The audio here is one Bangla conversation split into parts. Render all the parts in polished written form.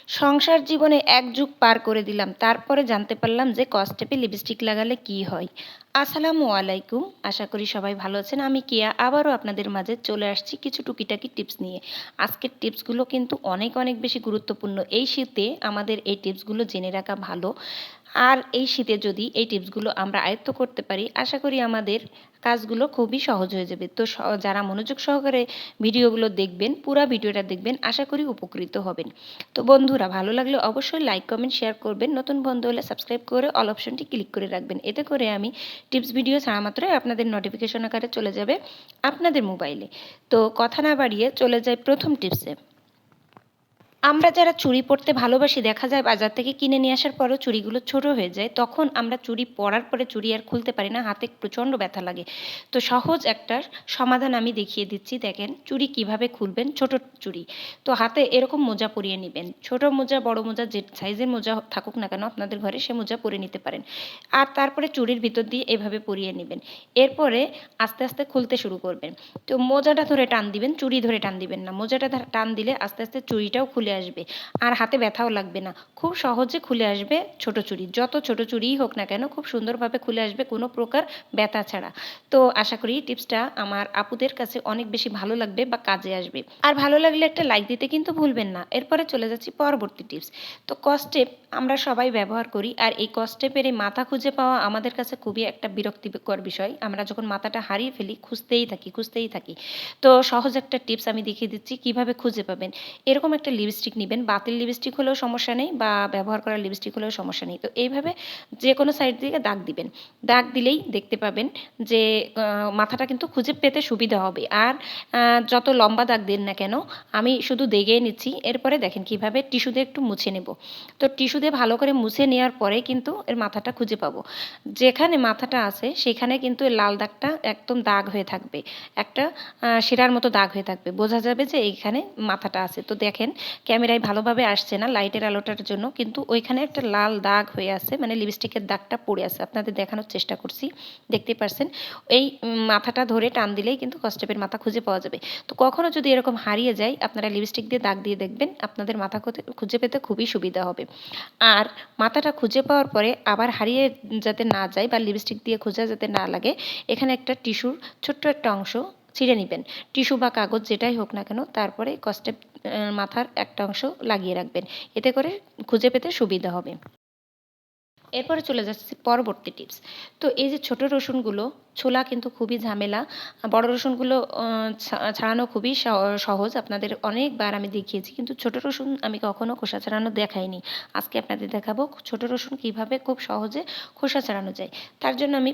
সংসার জীবনে এক যুগ পার করে দিলাম, তারপরে জানতে পারলাম যে কসটেপে লিপস্টিক লাগালে কি হয়। আসসালামু আলাইকুম, আশা করি সবাই ভালো আছেন। আমি কিয়া আবারও আপনাদের মাঝে চলে আসছি কিছু টুকিটাকি টিপস নিয়ে। আজকের টিপসগুলো কিন্তু অনেক অনেক বেশি গুরুত্বপূর্ণ। এই শীতে আমাদের এই টিপসগুলো জেনে রাখা ভালো। আর এই শীতে যদি এই টিপসগুলো আমরা আয়ত্ত করতে পারি, আশা করি আমাদের কাজগুলো খুবই সহজ হয়ে যাবে। তো যারা মনোযোগ সহকারে ভিডিওগুলো দেখবেন, পুরো ভিডিওটা দেখবেন, আশা করি উপকৃত হবেন। তো বন্ধুরা, ভালো লাগলে অবশ্যই লাইক কমেন্ট শেয়ার করবেন। নতুন বন্ধু হলে সাবস্ক্রাইব করে অল অপশনটি ক্লিক করে রাখবেন। এতে করে আমি টিপস ভিডিও ছাড়া মাত্রই আপনাদের নোটিফিকেশন আকারে চলে যাবে আপনাদের মোবাইলে। তো কথা না বাড়িয়ে চলে যাই প্রথম টিপসে। আমরা যারা চুড়ি পরতে ভালোবাসি, দেখা যায় বাজার থেকে কিনে নিয়ে আসার পরেও চুড়িগুলো ছোট হয়ে যায়। তখন আমরা চুড়ি পরার পরে চুড়ি আর খুলতে পারি না, হাতে প্রচণ্ড ব্যথা লাগে। তো সহজ একটা সমাধান আমি দেখিয়ে দিচ্ছি। দেখেন চুড়ি কিভাবে খুলবেন, ছোট চুড়ি। তো হাতে এরকম মোজা পরিয়ে নেবেন। ছোট মোজা, বড় মোজা, যে সাইজের মোজা থাকুক না কেন আপনাদের ঘরে, সে মোজা পরে নিতে পারেন। আর তারপরে চুড়ির ভিতর দিয়ে এভাবে পরিয়ে নেবেন। এরপরে আস্তে আস্তে খুলতে শুরু করবেন। তো মোজাটা ধরে টান দিবেন, চুড়ি ধরে টান দিবেন না। মোজাটা টান দিলে আস্তে আস্তে চুড়িটাও খুলে আসবে, আর হাতে ব্যথাও লাগবে না। খুব সহজে খুলে আসবে ছোট চুড়ি। যত ছোট চুড়িই হোক না কেন, খুব সুন্দরভাবে খুলে আসবে কোনো প্রকার ব্যথা ছাড়া। তো আশা করি টিপসটা আমার আপুদের কাছে অনেক বেশি ভালো লাগবে বা কাজে আসবে। আর ভালো লাগলে একটা লাইক দিতে কিন্তু ভুলবেন না। এরপরে চলে যাচ্ছি পরবর্তী টিপস। তো কসটেপ আমরা সবাই ব্যবহার করি, আর এই কসটেপের এই মাথা খুঁজে পাওয়া আমাদের কাছে খুবই একটা বিরক্তিকর বিষয়। আমরা যখন মাথাটা হারিয়ে ফেলি, খুঁজতেই থাকি। তো সহজ একটা টিপস আমি দেখিয়ে দিচ্ছি কিভাবে খুঁজে পাবেন। এরকম একটা লিপস্টিক নেবেন। বাতিল লিপস্টিক হলেও সমস্যা নেই, বা ব্যবহার করা লিপস্টিক হলেও সমস্যা নেই। তো এইভাবে যে কোনো সাইড থেকে দাগ দিবেন। দাগ দিলেই দেখতে পাবেন যে মাথাটা কিন্তু খুঁজে পেতে সুবিধা হবে। আর যত লম্বা দাগ দেন না কেন, আমি শুধু দেগে নিচ্ছি। এরপরে দেখেন কিভাবে টিস্যু দিয়ে একটু মুছে নেব। তো টিস্যু দিয়ে ভালো করে মুছে নেওয়ার পরে কিন্তু এর মাথাটা খুঁজে পাবো। যেখানে মাথাটা আছে সেখানে কিন্তু লাল দাগটা একদম দাগ হয়ে থাকবে, একটা শিরার মতো দাগ হয়ে থাকবে। বোঝা যাবে যে এইখানে মাথাটা আছে। তো দেখেন ক্যামেরায় ভালোভাবে আসছে না লাইটের আলোটার জন্য, কিন্তু ওইখানে একটা লাল দাগ হয়ে আছে, মানে লিপস্টিকের দাগটা পড়ে আছে। আপনাদের দেখানোর চেষ্টা করছি, দেখতে পারছেন। এই মাথাটা ধরে টান দিলেই কিন্তু কসটেপের মাথা খুঁজে পাওয়া যাবে। তো কখনো যদি এরকম হারিয়ে যায়, আপনারা লিপস্টিক দিয়ে দাগ দিয়ে দেখবেন, আপনাদের মাথা খুঁজে পেতে খুবই সুবিধা হবে। আর মাথাটা খুঁজে পাওয়ার পরে আবার হারিয়ে যাতে না যায়, বা লিপস্টিক দিয়ে খোঁজা যাতে না লাগে, এখানে একটা টিস্যুর ছোট্ট একটা অংশ ছিঁড়ে নেবেন। টিস্যু বা কাগজ যেটাই হোক না কেন, তারপরে কস্টেপ মাথার একটা অংশ লাগিয়ে রাখবেন। এতে করে খুঁজে পেতে সুবিধা হবে। এরপরে চলে যাচ্ছি পরবর্তী টিপস। তো এই যে ছোট রসুনগুলো ছোলা কিন্তু খুবই ঝামেলা। বড় রসুনগুলো ছাড়ানো খুবই সহজ। আপনাদের অনেকবার আমি দেখিয়েছি, কিন্তু ছোট রসুন আমি কখনো খোসা ছাড়ানো দেখাইনি। আজকে আপনাদের দেখাবো ছোট রসুন কিভাবে খুব সহজে খোসা ছাড়ানো যায়। তার জন্য আমি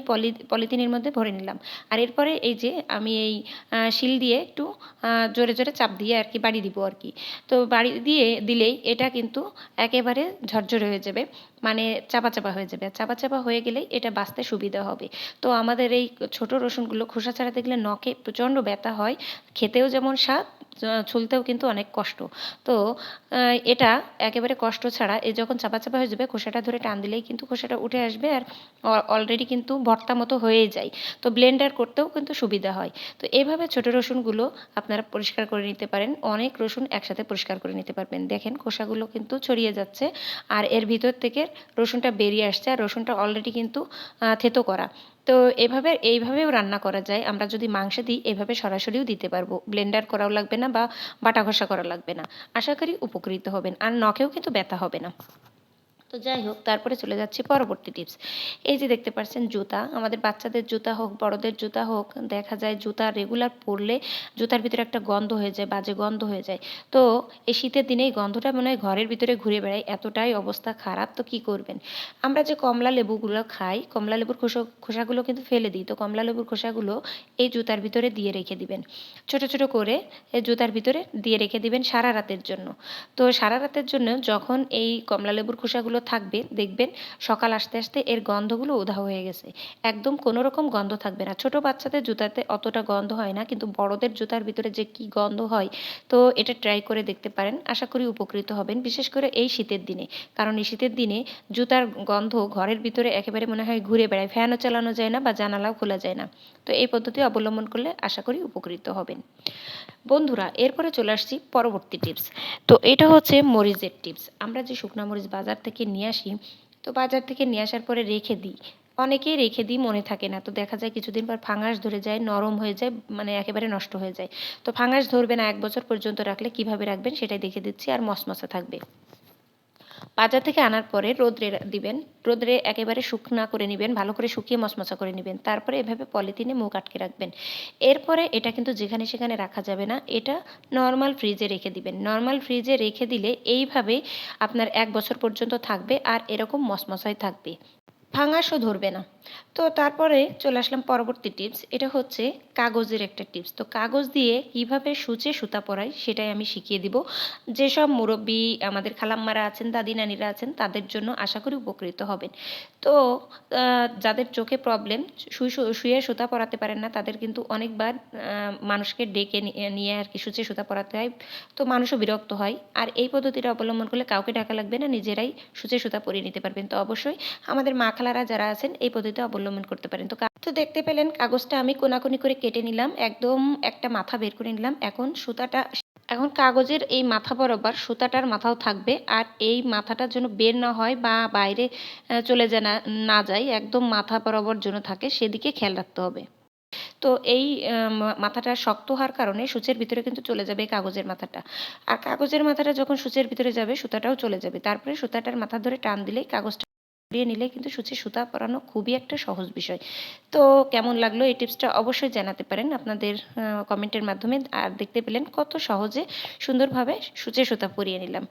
পলিথিনের মধ্যে ভরে নিলাম। আর এরপরে এই যে আমি এই শিল দিয়ে একটু জোরে জোরে চাপ দিয়ে আর কি বাড়ি দিব আর কি। তো বাড়ি দিয়ে দিলেই এটা কিন্তু একেবারে ঝরঝরে হয়ে যাবে, মানে চাপা চাপা হয়ে যাবে। চাপা চাপা হয়ে গেলেই এটা বাছতে সুবিধা হবে। তো আমাদের এই ছোট রসুনগুলো খোসা ছাড়াতে গেলে নখে প্রচণ্ড ব্যথা হয়, খেতেও যেমন স্বাদ, ছুলতেও কিন্তু অনেক কষ্ট। তো এটা একেবারে কষ্ট ছাড়া, এ যখন চাপা চাপা হয়ে যাবে, খোসাটা ধরে টান দিলেই কিন্তু খোসাটা উঠে আসবে। আর অলরেডি কিন্তু ভর্তা মতো হয়েই যায়। তো ব্লেন্ডার করতেও কিন্তু সুবিধা হয়। তো এইভাবে ছোট রসুনগুলো আপনারা পরিষ্কার করে নিতে পারেন। অনেক রসুন একসাথে পরিষ্কার করে নিতে পারবেন। দেখেন খোসাগুলো কিন্তু ছড়িয়ে যাচ্ছে, আর এর ভিতর থেকে রসুনটা বেরিয়ে আসছে। আর রসুনটা অলরেডি কিন্তু থেতো করা। তো এইভাবেও রান্না করা যায়। আমরা যদি মাংসে দিই, এভাবে সরাসরিও দিতে পারবো। ব্লেন্ডার করাও লাগবে না, বা বাটা ঘষা করা লাগবে না। আশা করি উপকৃত হবেন, আর নখেও কিন্তু ব্যথা হবে না। তো যাই হোক, তারপরে চলে যাচ্ছি পরবর্তী টিপস। এই যে দেখতে পাচ্ছেন জুতা, আমাদের বাচ্চাদের জুতা হোক, বড়দের জুতা হোক, দেখা যায় জুতা রেগুলার পরলে জুতার ভিতরে একটা গন্ধ হয়ে যায়, বাজে গন্ধ হয়ে যায়। তো এই শীতের দিনে এই গন্ধটা মনে হয় ঘরের ভিতরে ঘুরে বেড়ায়, এতটাই অবস্থা খারাপ। তো কি করবেন? আমরা যে কমলা লেবুগুলো খাই, কমলা লেবুর খোসাগুলো কিন্তু ফেলে দিই। তো কমলা লেবুর খোসাগুলো এই জুতার ভিতরে দিয়ে রেখে দিবেন। ছোট ছোট করে এই জুতার ভিতরে দিয়ে রেখে দিবেন সারা রাতের জন্য। তো সারা রাতের জন্য যখন এই কমলা লেবুর খোসাগুলো থাকবে দেখবেন সকাল আসতে আসতে এর গন্ধগুলো উধাও হয়ে গেছে, একদম কোনো রকম গন্ধ থাকবে না। ছোট বাচ্চাদের জুতাতে অতটা গন্ধ হয় না, কিন্তু বড়দের জুতার ভিতরে যে কি গন্ধ হয়, তো এটা ট্রাই করে দেখতে পারেন, আশা করি উপকৃত হবেন, বিশেষ করে এই শীতের দিনে। কারণ এই শীতের দিনে জুতার গন্ধ ঘরের ভিতরে একেবারে মনে হয় ঘুরে বেড়ায়, ফ্যানও চালানো যায় না বা জানালাও খোলা যায় না। তো এই পদ্ধতি অবলম্বন করলে আশা করি উপকৃত হবেন। বন্ধুরা, এরপরে চলে আসছি পরবর্তী টিপস। তো এটা হচ্ছে মরিচের টিপস। আমরা যে শুকনা মরিচ বাজার থেকে নিয়ে আসি, তো বাজার থেকে নিয়ে আসার পরে রেখে দিই, অনেকেই রেখে দিই মনে থাকে না, তো দেখা যায় কিছুদিন পর ফাঙ্গাস ধরে যায়, নরম হয়ে যায়, মানে একেবারে নষ্ট হয়ে যায়। তো ফাঙ্গাস ধরবে না 1 বছর পর্যন্ত রাখলে, কিভাবে রাখবেন সেটাই দেখে দিচ্ছি, আর মশমশা থাকবে। বাজার থেকে আনার পরে রোদ্রে দিবেন, রোদ্রে একেবারে শুকনা করে নেবেন, ভালো করে শুকিয়ে মশমশা করে নেবেন, তারপরে এভাবে পলিথিনে মুখ আটকে রাখবেন। এরপরে এটা কিন্তু যেখানে সেখানে রাখা যাবে না, এটা নর্মাল ফ্রিজে রেখে দিবেন। নর্মাল ফ্রিজে রেখে দিলে এইভাবে আপনার 1 বছর পর্যন্ত থাকবে, আর এরকম মশমশাই থাকবে, ফাঙ্গাসও ধরবে না। তো তারপরে চলে আসলাম পরবর্তী টিপস। এটা হচ্ছে কাগজের একটা টিপস। তো কাগজ দিয়ে কিভাবে সূচে সুতা পরাই সেটাই আমি শিখিয়ে দিব। যেসব মুরব্বি আমাদের খালাম্মারা আছেন, দাদি নানিরা আছেন, তাদের জন্য আশা করি উপকৃত হবেন। তো যাদের চোখে প্রবলেম, শুয়ে সুতা পরাতে পারেন না, তাদের কিন্তু অনেকবার মানুষকে ডেকে নিয়ে আর কি সূচে সুতা পরাতে হয়। তো মানুষও বিরক্ত হয়। আর এই পদ্ধতিটা অবলম্বন করলে কাউকে ডাকা লাগবে না, নিজেরাই সূচে সুতা পরিয়ে নিতে পারবেন। তো অবশ্যই আমাদের মা খালারা যারা আছেন এই পদ্ধতি অবলম্বন করতে পারেন। তো দেখতে পেলেন কাগজটা আমি কোনাকুনি করে কেটে নিলাম, একদম একটা মাথা বের করে নিলাম। এখন কাগজের এই মাথা বরাবর সুতাটার মাথাও থাকবে, আর এই মাথাটার জন্য বের না হয় বা বাইরে চলে যায় না যায়, একদম মাথা বরাবর যেন থাকে সেদিকে খেয়াল রাখতে হবে। তো এই মাথাটা শক্ত হওয়ার কারণে সূচের ভিতরে কিন্তু চলে যাবে কাগজের মাথাটা, আর কাগজের মাথাটা যখন সূচের ভিতরে যাবে সুতাটাও চলে যাবে। তারপরে সুতাটার মাথা ধরে টান দিলেই কাগজটা সরিয়ে নিলে কিন্তু সূচে সুতা পরানো খুবই একটা সহজ বিষয়। তো কেমন লাগলো এই টিপসটা অবশ্যই জানাতে পারেন আপনাদের কমেন্টের মাধ্যমে। আর দেখতে পেলেন কত সহজে সুন্দরভাবে সূচে সুতা পরিয়ে নিলাম।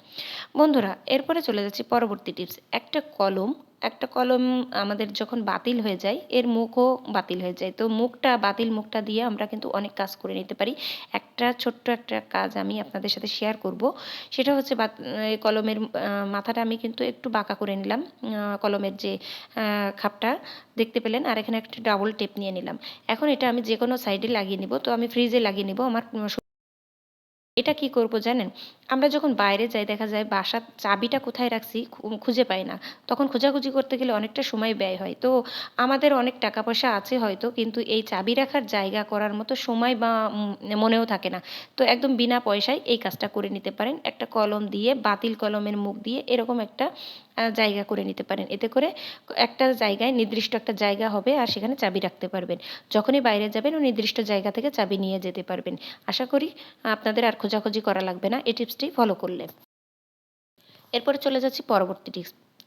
বন্ধুরা, এরপরে চলে যাচ্ছি পরবর্তী টিপস। একটা কলম আমাদের যখন বাতিল হয়ে যায়, এর মুখও বাতিল হয়ে যায়। তো মুখটা দিয়ে আমরা কিন্তু অনেক কাজ করে নিতে পারি। ছোট্ট একটা কাজ আমি আপনাদের সাথে শেয়ার করব। সেটা হচ্ছে কলমের মাথাটা আমি কিন্তু একটু বাঁকা করে নিলাম, কলমের যে খাপটা দেখতে পেলেন, আর এখানে একটা ডাবল টেপ নিয়ে নিলাম। এখন এটা আমি যে কোনো সাইডে লাগিয়ে নিব। তো আমি ফ্রিজে লাগিয়ে নিব আমার। এটা কি করব জানেন? আমরা যখন বাইরে যাই দেখা যায় বাসার চাবিটা কোথায় রাখছি খুঁজে পাই না। তখন খোঁজাখুঁজি করতে গেলে অনেকটা সময় ব্যয় হয়। তো আমাদের অনেক টাকা পয়সা আছে হয়তো, কিন্তু এই চাবি রাখার জায়গা করার মতো সময় বা মনেও থাকে না। তো একদম বিনা পয়সায় এই কাজটা করে নিতে পারেন। একটা কলম দিয়ে, বাতিল কলমের মুখ দিয়ে এরকম একটা জায়গা করে নিতে পারেন। এতে করে একটা জায়গায় নির্দিষ্ট একটা জায়গা হবে, আর সেখানে চাবি রাখতে পারবেন। যখনই বাইরে যাবেন ওই নির্দিষ্ট জায়গা থেকে চাবি নিয়ে যেতে পারবেন। আশা করি আপনাদের আর খোঁজাখুঁজি করা লাগবে না এই টিপসটি ফলো করলে। এরপরে চলে যাচ্ছি পরবর্তী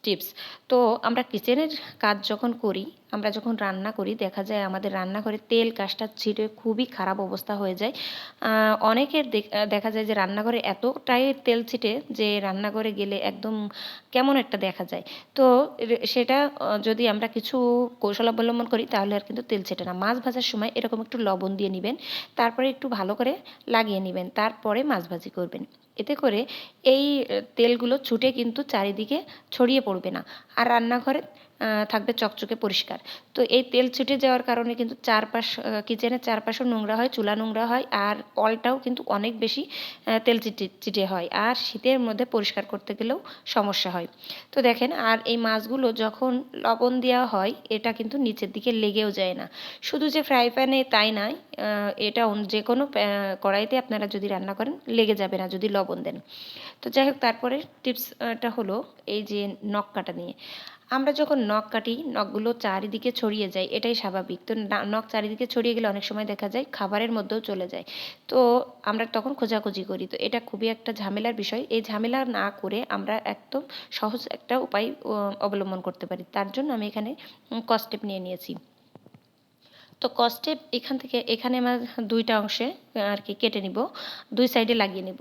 টিপস। তো আমরা কিচেনের কাজ যখন করি, আমরা যখন রান্না করি, দেখা যায় আমাদের রান্নাঘরে তেল কাজটা ছিটে খুবই খারাপ অবস্থা হয়ে যায়। অনেকের দেখা যায় যে রান্নাঘরে এতটাই তেল ছিটে যে রান্নাঘরে গেলে একদম কেমন একটা দেখা যায়। তো সেটা যদি আমরা কিছু কৌশল অবলম্বন করি তাহলে আর কিন্তু তেল ছেটে না। মাছ ভাজার সময় এরকম একটু লবণ দিয়ে নেবেন, তারপরে একটু ভালো করে লাগিয়ে নেবেন, তারপরে মাছ ভাজি করবেন। এতে করে এই তেলগুলো ছুটে কিন্তু চারিদিকে ছড়িয়ে পড়বে না, আর রান্নাঘরে থাকবে চকচকে পরিষ্কার। তো এই তেল ছুটে যাওয়ার কারণে কিন্তু কিচেনের চারপাশও নোংরা হয়, চুলা নোংরা হয়, আর অলটাও কিন্তু অনেক বেশি তেল চিটে হয়, আর শীতের মধ্যে পরিষ্কার করতে গেলেও সমস্যা হয়। তো দেখেন, আর এই মাছগুলো যখন লবণ দেওয়া হয় এটা কিন্তু নিচের দিকে লেগেও যায় না। শুধু যে ফ্রাই প্যানে তাই নয়, এটা যে কোনো কড়াইতে আপনারা যদি রান্না করেন লেগে যাবে না যদি লবণ দেন। তো যাই হোক, তারপরে টিপসটা হলো এই যে নখ কাটা নিয়ে। আমরা যখন নখ কাটি নখগুলো চারিদিকে ছড়িয়ে যায়, এটাই স্বাভাবিক। তো নখ চারিদিকে ছড়িয়ে গেলে অনেক সময় দেখা যায় খাবারের মধ্যেও চলে যায়। তো আমরা তখন খোঁজাখুঁজি করি। তো এটা খুবই একটা ঝামেলার বিষয়। এই ঝামেলা না করে আমরা একদম সহজ একটা উপায় অবলম্বন করতে পারি। তার জন্য আমি এখানে কসটেপ নিয়ে নিয়েছি। তো কসটেপ এখানে আমার 2টা অংশে আর কি কেটে নিব, 2 সাইডে লাগিয়ে নিব,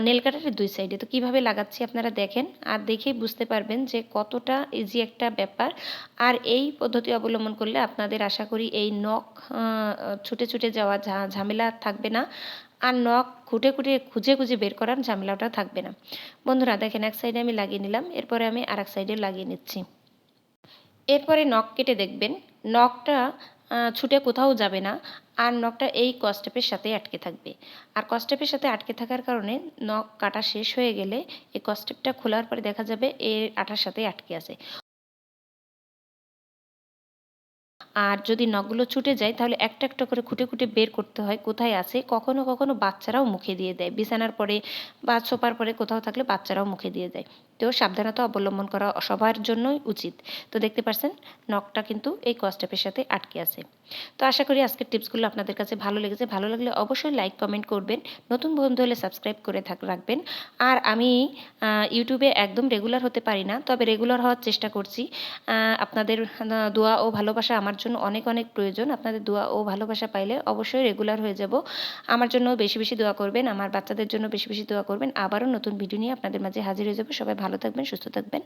নেল কাটারের 2 সাইডে। তো কীভাবে লাগাচ্ছি আপনারা দেখেন, আর দেখেই বুঝতে পারবেন যে কতটা ইজি একটা ব্যাপার। আর এই পদ্ধতি অবলম্বন করলে আপনাদের আশা করি এই নখ ছুটে যাওয়া ঝামেলা থাকবে না, আর নখ খুঁটে খুঁজে খুঁজে বের করার ঝামেলাটা থাকবে না। বন্ধুরা দেখেন এক সাইডে আমি লাগিয়ে নিলাম, এরপরে আমি আরেক সাইডে লাগিয়ে নিচ্ছি। এরপরে নখ কেটে দেখবেন নখটা ছুটে কোথাও যাবে না, আর নখটা এই কসটেপের সাথে আটকে থাকবে। আর কসটেপের সাথে আটকে থাকার কারণে নখ কাটা শেষ হয়ে গেলে এই কসটেপটা খোলার পরে দেখা যাবে এর আঠার সাথে আটকে আছে। আর যদি নখগুলো ছুটে যায় তাহলে একটা একটা করে খুঁটে খুঁটে বের করতে হয় কোথায় আছে। কখনো কখনো বাচ্চারাও মুখে দিয়ে দেয়, বিছানার পরে বা সোফার পরে কোথাও থাকলে বাচ্চারাও মুখে দিয়ে দেয়। তো সাবধানতা অবলম্বন করা সবার জন্যই উচিত। তো দেখতে পাচ্ছেন নখটা কিন্তু এই কসটেপের সাথে আটকে আছে। তো আশা করি আজকের টিপসগুলো আপনাদের কাছে ভালো লেগেছে। ভালো লাগলে অবশ্যই লাইক কমেন্ট করবেন, নতুন বন্ধু হলে সাবস্ক্রাইব করে রাখবেন। আর আমি ইউটিউবে একদম রেগুলার হতে পারি না, তবে রেগুলার হওয়ার চেষ্টা করছি। আপনাদের দোয়া ও ভালোবাসা আমার জন্য অনেক অনেক প্রয়োজন। আপনাদের দোয়া ও ভালোবাসা পাইলে অবশ্যই রেগুলার হয়ে যাব। আমার জন্য বেশি বেশি দোয়া করবেন, আমার বাচ্চাদের জন্য বেশি বেশি দোয়া করবেন। আবারও নতুন ভিডিও নিয়ে আপনাদের মাঝে হাজির হয়ে যাব। সবাই ভালো থাকবেন, সুস্থ থাকবেন।